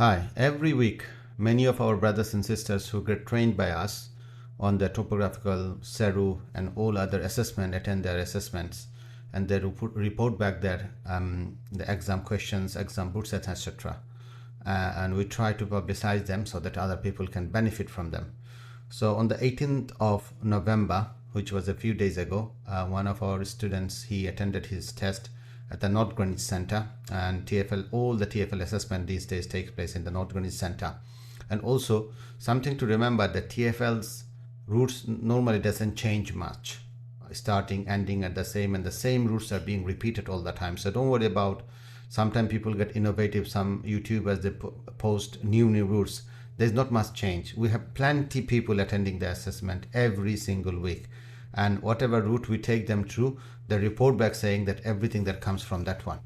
Hi, every week many of our brothers and sisters who get trained by us on the topographical, SERU and all other assessment attend their assessments and they report back their the exam questions, exam boot sets, etc. And we try to publicize them so that other people can benefit from them. So on the 18th of November, which was a few days ago, one of our students, he attended his test at the North Greenwich Center, and all the TfL assessment these days takes place in the North Greenwich Center. And also something to remember, that TfL's routes normally doesn't change much, starting, ending at the same, and the same routes are being repeated all the time. So don't worry about, sometimes people get innovative, some YouTubers, they post new routes. There's not much change. We have plenty people attending the assessment every single week, and whatever route we take them through, they report back saying that everything that comes from that one.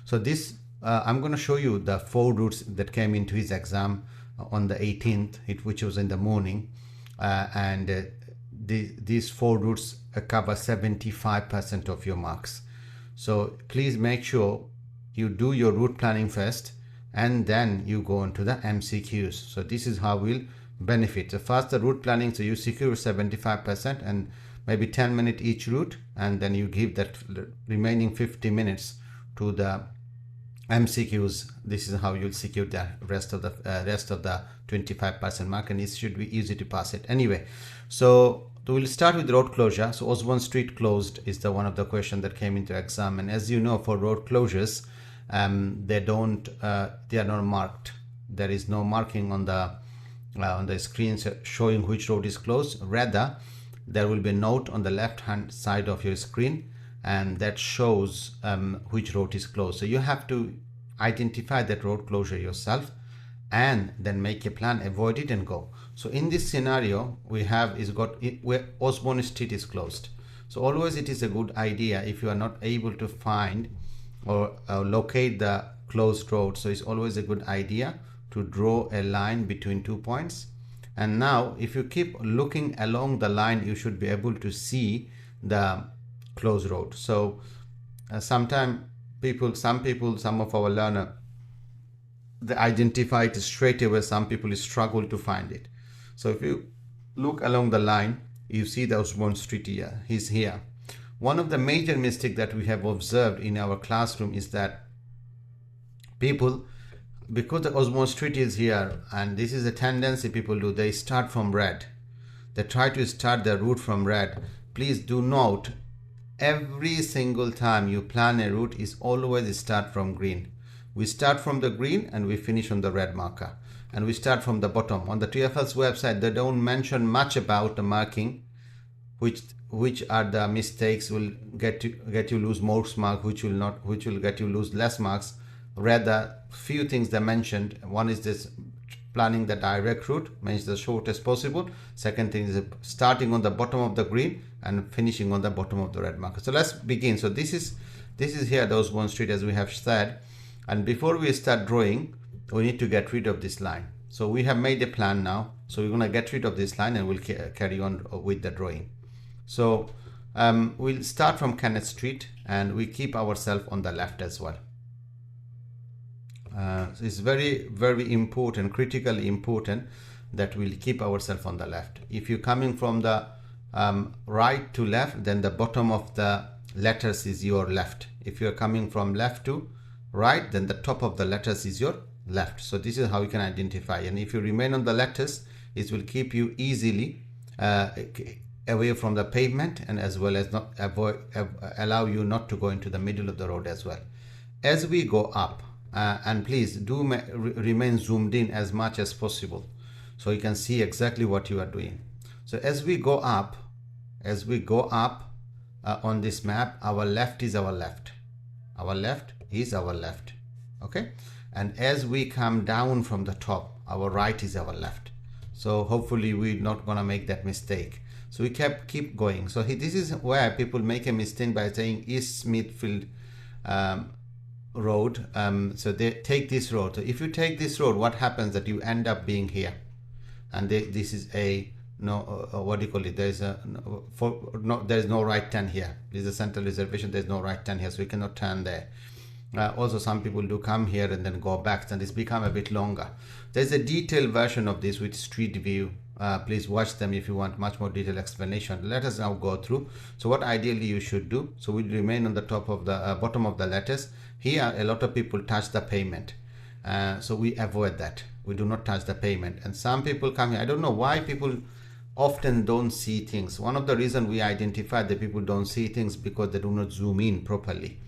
So this I'm going to show you the 4 routes that came into his exam on the 18th, which was in the morning, these 4 routes cover 75% of your marks. So please make sure you do your route planning first and then you go into the MCQs. So this is how we'll benefit. So first the route planning, so you secure 75% and maybe 10 minutes each route, and then you give that remaining 50 minutes to the MCQs. This is how you'll secure the rest of the 25% mark, and it should be easy to pass it anyway. So we'll start with road closure. So Osborn Street closed is the one of the question that came into exam, and as you know, for road closures, they are not marked. There is no marking on the screen showing which road is closed. Rather, there will be a note on the left hand side of your screen, and that shows which road is closed. So you have to identify that road closure yourself and then make a plan, avoid it and go. So in this scenario we have where Osborn Street is closed. So always it is a good idea, if you are not able to find or locate the closed road, so it's always a good idea to draw a line between 2 points. And now if you keep looking along the line, you should be able to see the closed road. So some of our learner, they identify it straight away. Some people struggle to find it. So if you look along the line, you see the Osborn Street here. He's here. One of the major mistakes that we have observed in our classroom is that people, because the Osborn Street is here, and this is a tendency people do, they start from red. They try to start their route from red. Please do note, every single time you plan a route is always start from green. We start from the green and we finish on the red marker, and we start from the bottom. On the TfL's website, they don't mention much about the marking, which are the mistakes will get you lose most marks, which will get you lose less marks. Rather, few things they mentioned. One is this planning the direct route, means the shortest possible. Second thing is starting on the bottom of the green and finishing on the bottom of the red marker. So let's begin. So this is here the Osborn Street, as we have said, and before we start drawing, we need to get rid of this line. So we have made a plan now, so we're going to get rid of this line and we'll carry on with the drawing. So we'll start from Kenneth Street and we keep ourselves on the left as well. So it's very, very important, critically important, that we'll keep ourselves on the left. If you're coming from the right to left, then the bottom of the letters is your left. If you're coming from left to right, then the top of the letters is your left. So this is how you can identify, and if you remain on the letters, it will keep you easily away from the pavement, and as well as not allow you not to go into the middle of the road as well. As we go up, and please do remain zoomed in as much as possible so you can see exactly what you are doing. So as we go up on this map, our left is our left, our left is our left, okay? And as we come down from the top, our right is our left. So hopefully we're not gonna make that mistake. So we keep going. So this is where people make a mistake by saying East Smithfield road. So they take this road. So if you take this road, what happens that you end up being here, and this is a what do you call it? There is no right turn here. This is a central reservation. There's no right turn here, so we cannot turn there. Also, some people do come here and then go back, and it's become a bit longer. There's a detailed version of this with street view. Please watch them if you want much more detailed explanation. Let us now go through. So what ideally you should do, so we remain on the top of the bottom of the letters. Here a lot of people touch the pavement, so we avoid that. We do not touch the pavement. And some people come here, I don't know why people often don't see things. One of the reasons we identify that people don't see things because they do not zoom in properly.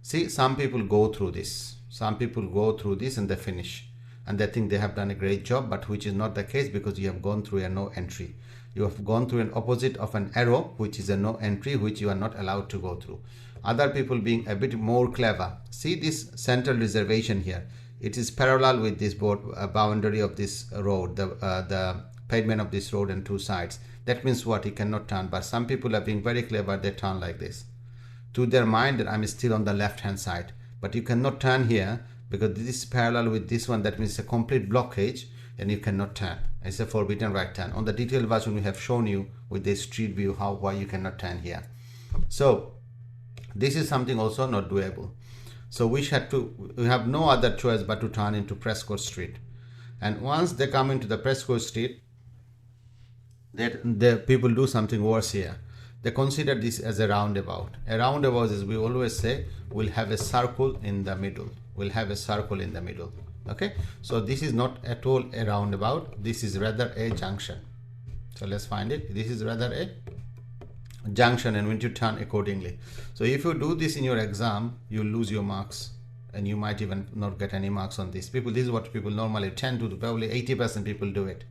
See, some people go through this. Some people go through this and they finish. And they think they have done a great job, but which is not the case, because you have gone through a no entry. You have gone through an opposite of an arrow, which is a no entry, which you are not allowed to go through. Other people being a bit more clever. See this central reservation here. It is parallel with this boundary of this road, the pavement of this road and two sides. That means what? You cannot turn. But some people are being very clever. They turn like this. To their mind that I'm still on the left hand side, but you cannot turn here because this is parallel with this one. That means it's a complete blockage and you cannot turn. It's a forbidden right turn. On the detailed version we have shown you with this street view why you cannot turn here. So this is something also not doable. So we have no other choice but to turn into Prescott Street. And once they come into the Prescott Street, the people do something worse here. They consider this as a roundabout. A roundabout, as we always say, will have a circle in the middle. Will have a circle in the middle. Okay, so this is not at all a roundabout. This is rather a junction. So let's find it. This is rather a junction, and we need to turn accordingly. So if you do this in your exam, you lose your marks, and you might even not get any marks on this. This is what people normally tend to do. Probably 80% people do it.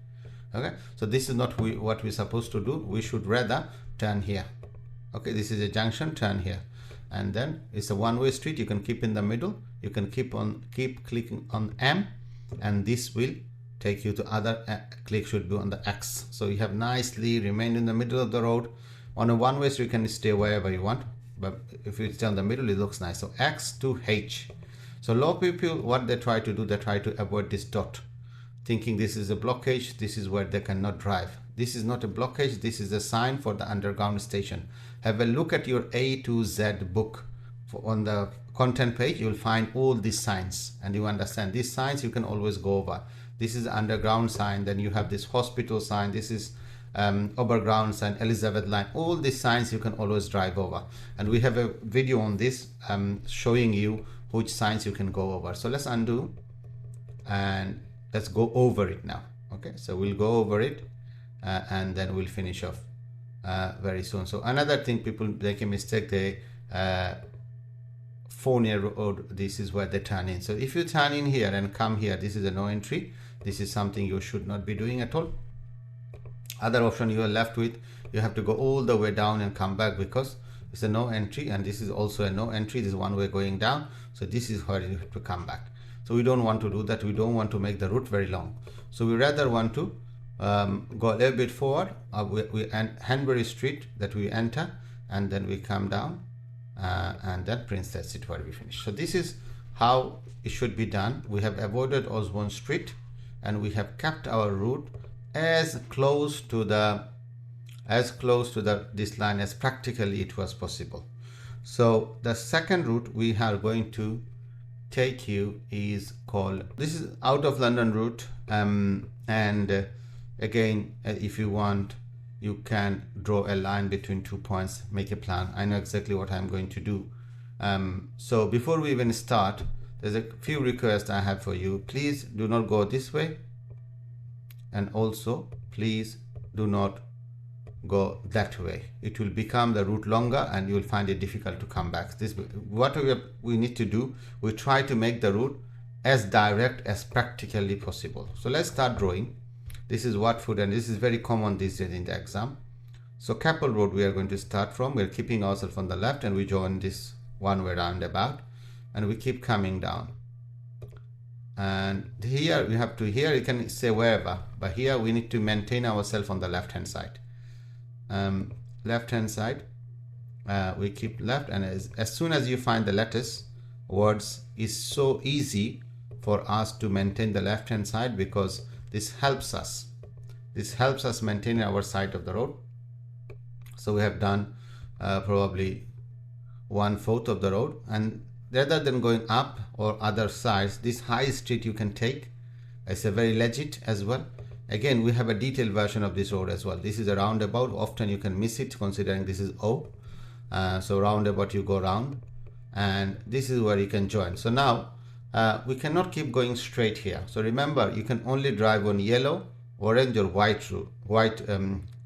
Okay, so this is not what we're supposed to do. We should rather turn here. Okay, this is a junction, turn here, and then it's a one-way street. You can keep in the middle. You can keep clicking on M, and this will take you to other click should be on the X. So you have nicely remained in the middle of the road. On a one-way street, you can stay wherever you want, but if you stay in the middle, it looks nice. So X to H. So a lot of people, what they try to do, they try to avoid this dot, thinking this is a blockage. This is where they cannot drive. This is not a blockage. This is a sign for the underground station. Have a look at your A to Z book. On the content page, you will find all these signs, and you understand these signs you can always go over. This is underground sign. Then you have this hospital sign. This is overground sign, Elizabeth line. All these signs you can always drive over, and we have a video on this showing you which signs you can go over. So let's undo and let's go over it now. Okay, so we'll go over it and then we'll finish off very soon. So another thing, people make a mistake, they Fournier Road, this is where they turn in. So if you turn in here and come here, this is a no entry. This is something you should not be doing at all. Other option you are left with, you have to go all the way down and come back, because it's a no entry, and this is also a no entry. This is one way going down, so this is where you have to come back. So we don't want to do that. We don't want to make the route very long, so we rather want to go a little bit forward. And Hanbury Street that we enter, and then we come down, and then Princess Street where we finish. So this is how it should be done. We have avoided Osborn Street, and we have kept our route as close to this line as practically it was possible. So the second route we are going to take you is called, this is out of London route, and again, if you want, you can draw a line between 2 points, make a plan. I know exactly what I'm going to do. So before we even start, there's a few requests I have for you. Please do not go this way, and also please do not go that way. It will become the route longer, and you will find it difficult to come back. What we need to do, we try to make the route as direct as practically possible. So let's start drawing. This is Watford, and this is very common these days in the exam. So Capel Road we are going to start from. We're keeping ourselves on the left, and we join this one-way roundabout, and we keep coming down. And here we have to, here you can say wherever, but here we need to maintain ourselves on the left hand side. Left hand side, we keep left, and as soon as you find the letters, words, is so easy for us to maintain the left hand side, because this helps us maintain our side of the road. So we have done probably 1/4 of the road, and rather than going up or other sides, this high street you can take. It's a very legit as well. Again, we have a detailed version of this road as well. This is a roundabout. Often you can miss it considering this is O. So roundabout, you go round, and this is where you can join. So now we cannot keep going straight here. So remember, you can only drive on yellow, orange or white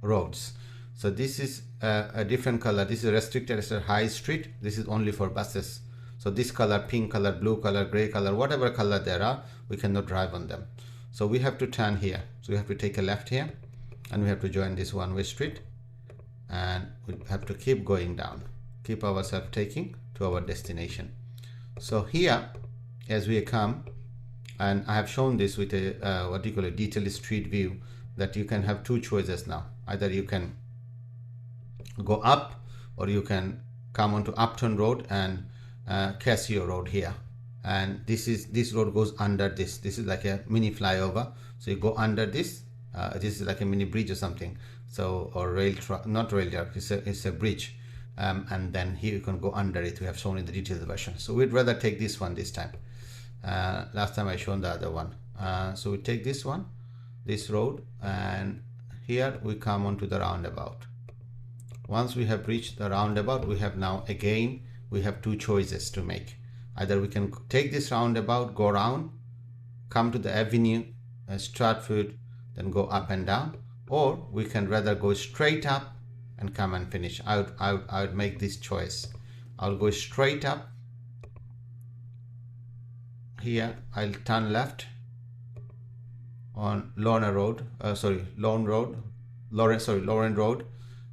roads. So this is a different color. This is restricted as a high street. This is only for buses. So this color, pink color, blue color, gray color, whatever color there are, we cannot drive on them. So we have to turn here. So we have to take a left here, and we have to join this one-way street, and we have to keep going down, keep ourselves taking to our destination. So here, as we come, and I have shown this with a what do you call a detailed street view, that you can have two choices now. Either you can go up, or you can come onto Upton Road and Casio Road here. And this road goes under this. This is like a mini flyover. So you go under this. This is like a mini bridge or something. So, or rail truck, not rail truck. It's a bridge. And then here you can go under it. We have shown in the detailed version. So we'd rather take this one this time. Last time I shown the other one. So we take this one, this road, and here we come onto the roundabout. Once we have reached the roundabout, we have now again we have two choices to make. Either we can take this roundabout, go around, come to the avenue, Stratford, then go up and down, or we can rather go straight up and come and finish. I would make this choice. I'll go straight up. Here I'll turn left on Lorna Road, Lauren Road,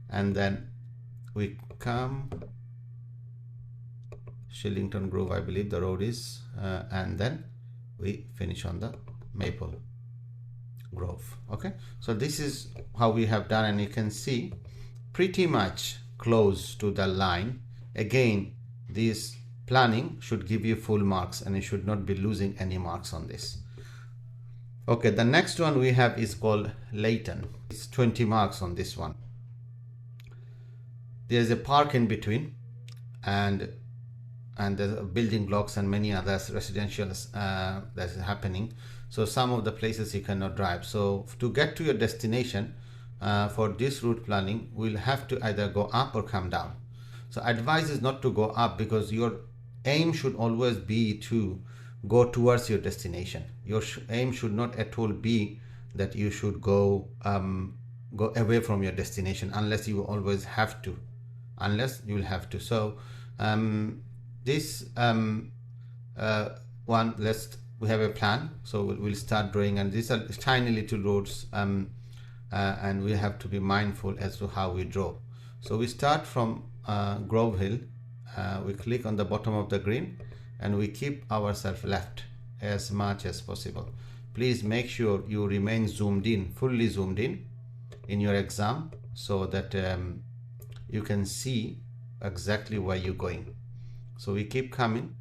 and then we come Shillington Grove, I believe the road is, and then we finish on the Maple Grove. Okay, so this is how we have done, and you can see pretty much close to the line. Again, this planning should give you full marks, and you should not be losing any marks on this. Okay, the next one we have is called Layton. It's 20 marks on this one. There's a park in between, and there's building blocks and many others residential that's happening. So some of the places you cannot drive. So to get to your destination for this route planning, we'll have to either go up or come down. So advice is not to go up, because your aim should always be to go towards your destination. Your aim should not at all be that you should go away from your destination, unless you always have to. So this one, we have a plan. So we'll start drawing, and these are tiny little roads, and we have to be mindful as to how we draw. So we start from Grove Hill. We click on the bottom of the green, and we keep ourselves left as much as possible. Please make sure you remain zoomed in, fully zoomed in your exam, so that you can see exactly where you're going. So we keep coming,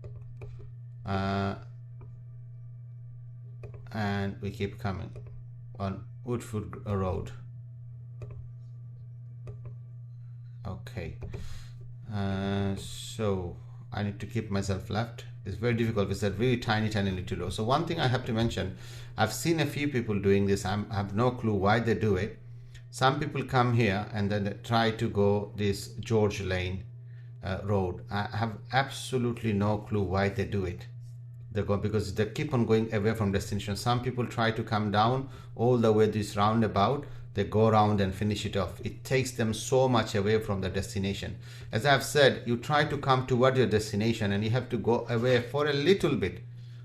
and we keep coming on Woodford Road. Okay, so I need to keep myself left. It's very difficult with that really tiny little road. So one thing I have to mention, I've seen a few people doing this. I have no clue why they do it. Some people come here and then they try to go this George Lane road. I have absolutely no clue why they do it. They go because they keep on going away from destination. Some people try to come down all the way this roundabout. They go around and finish it off. It takes them so much away from the destination. As I've said, you try to come toward your destination, and you have to go away for a little bit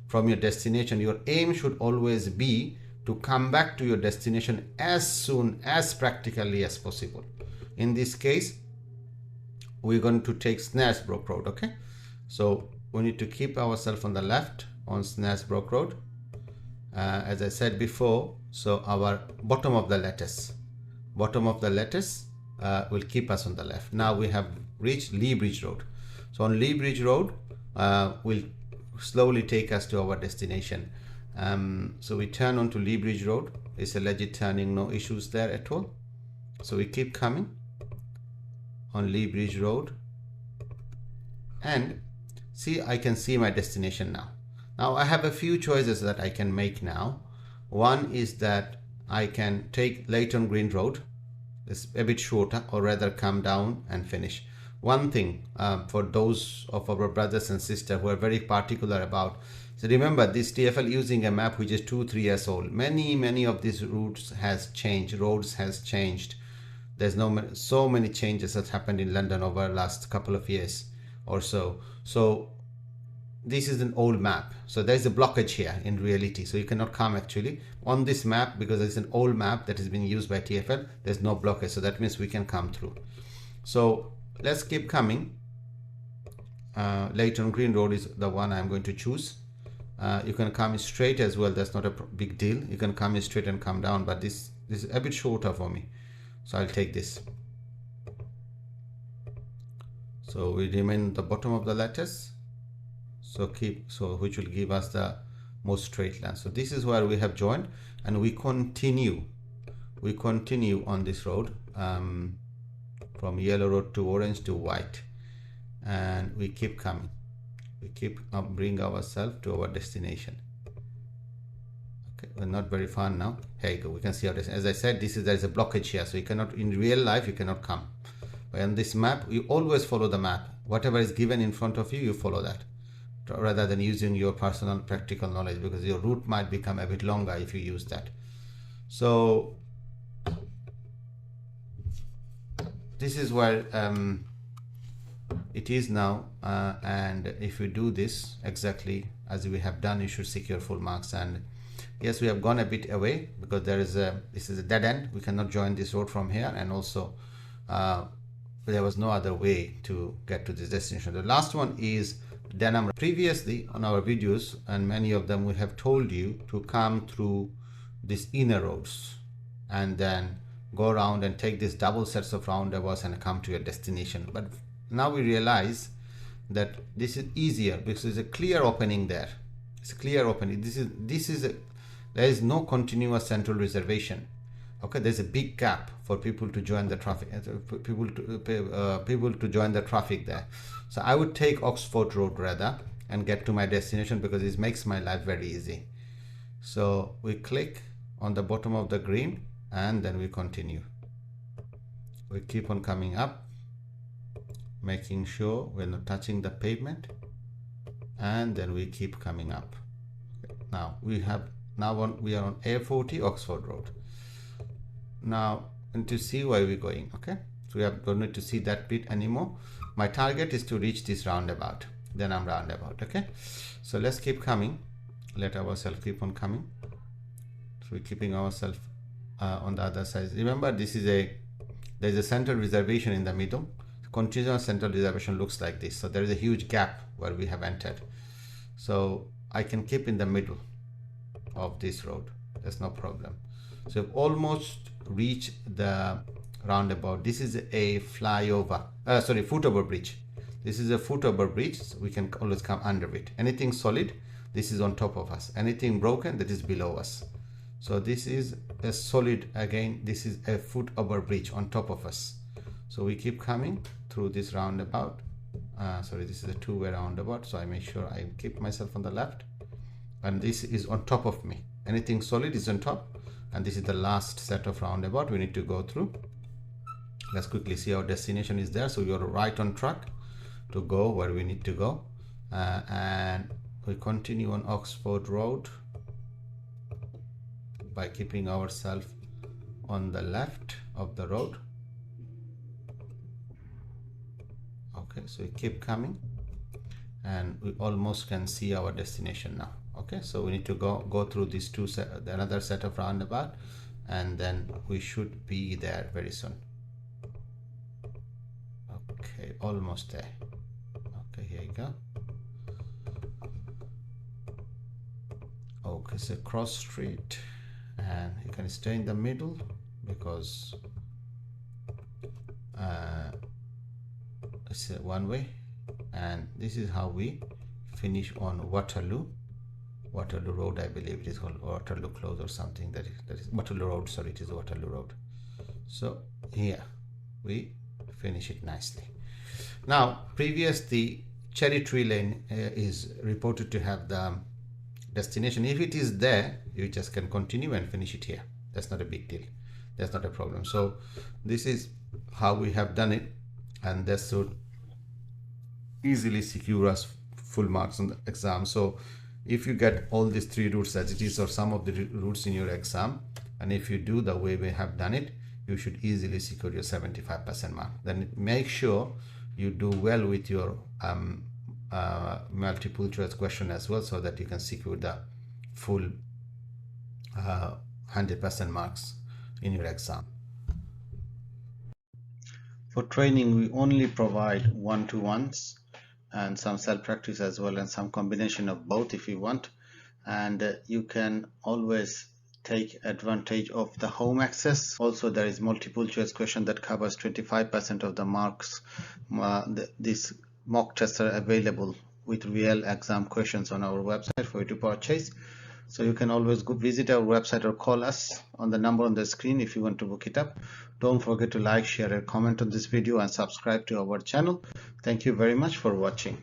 from your destination. Your aim should always be to come back to your destination as soon as practically as possible. In this case, we're going to take Snaresbrook Road. Okay, so we need to keep ourselves on the left on Snaresbrook Road. As I said before, so our bottom of the lattice will keep us on the left. Now we have reached Lea Bridge Road. So on Lea Bridge Road will slowly take us to our destination. So we turn onto Lea Bridge Road. It's a legit turning, no issues there at all. So we keep coming on Lea Bridge Road, and See, I can see my destination now. Now I have a few choices that I can make now. One is that I can take Layton Green Road. It's a bit shorter, or rather come down and finish. One thing for those of our brothers and sisters who are very particular about, so remember this TfL using a map which is 2-3 years old. Many of these routes has changed, roads has changed. There's so many changes that happened in London over the last couple of years or so. So this is an old map, so there's a blockage here in reality, so you cannot come actually on this map because it's an old map that is being used by TfL. There's no blockage, so that means we can come through. So let's keep coming. Layton Green Road is the one I'm going to choose. You can come straight as well, that's not a big deal. You can come straight and come down, but this is a bit shorter for me, so I'll take this. So we remain at the bottom of the letters, which will give us the most straight line. So this is where we have joined, and we continue on this road from yellow road to orange to white, and we keep coming. We keep bring ourselves to our destination. Okay, we're not very far now. Here you go, we can see how this, as I said, there is a blockage here, so you cannot, in real life you cannot come. But on this map you always follow the map. Whatever is given in front of you, you follow that, rather than using your personal practical knowledge, because your route might become a bit longer if you use that. So this is where it is now, and if you do this exactly as we have done, you should secure full marks. And yes, we have gone a bit away because this is a dead end. We cannot join this road from here, and also there was no other way to get to this destination. The last one is Denham. Previously on our videos, and many of them, we have told you to come through these inner roads and then go around and take these double sets of roundabouts and come to your destination. But now we realize that this is easier because there's a clear opening there. It's a clear opening. There is no continuous central reservation. Okay, there's a big gap for people to join the traffic, people to join the traffic there. So I would take Oxford Road rather and get to my destination, because it makes my life very easy. So we click on the bottom of the green and then we continue. We keep on coming up, making sure we're not touching the pavement, and then we keep coming up. Okay. Now we are on A40 Oxford Road. Now, and to see where we're going, okay, so we don't need to see that bit anymore. My target is to reach this roundabout, then I'm roundabout. Okay, so let's keep coming, let ourselves keep on coming. So we're keeping ourselves on the other side. Remember, there's a central reservation in the middle. Continuous central reservation looks like this, so there is a huge gap where we have entered. So I can keep in the middle of this road, there's no problem. So we've almost reached the roundabout. This is a footover bridge. This is a footover bridge, so we can always come under it. Anything solid, this is on top of us. Anything broken, that is below us. So this is a solid, again, this is a footover bridge on top of us. So we keep coming through this roundabout. This is a two-way roundabout, so I make sure I keep myself on the left, and this is on top of me. Anything solid is on top, and this is the last set of roundabout we need to go through. Let's quickly see our destination is there. So you're right on track to go where we need to go, and we continue on Oxford Road by keeping ourselves on the left of the road. Okay, so we keep coming and we almost can see our destination now. Okay, so we need to go through these another set of roundabout, and then we should be there very soon. Okay, almost there. Okay, here you go. Okay, so cross street, and you can stay in the middle because it's a one way, and this is how we finish on Waterloo Road. I believe it is called Waterloo Close or something. That is Waterloo Road. Sorry, it is Waterloo Road. So here we finish it nicely. Now, previously Cherry Tree Lane is reported to have the destination. If it is there, you just can continue and finish it here. That's not a big deal. That's not a problem. So this is how we have done it, and that should easily secure us full marks on the exam. So if you get all these 3 routes as it is, or some of the routes in your exam, and if you do the way we have done it, you should easily secure your 75% mark. Then make sure you do well with your multiple choice question as well, so that you can secure the full 100% marks in your exam. For training, we only provide one-to-ones and some self-practice as well, and some combination of both if you want. And you can always take advantage of the home access. Also, there is multiple choice question that covers 25% of the marks. These mock tests are available with real exam questions on our website for you to purchase. So you can always go visit our website or call us on the number on the screen if you want to book it up. Don't forget to like, share and comment on this video, and subscribe to our channel. Thank you very much for watching.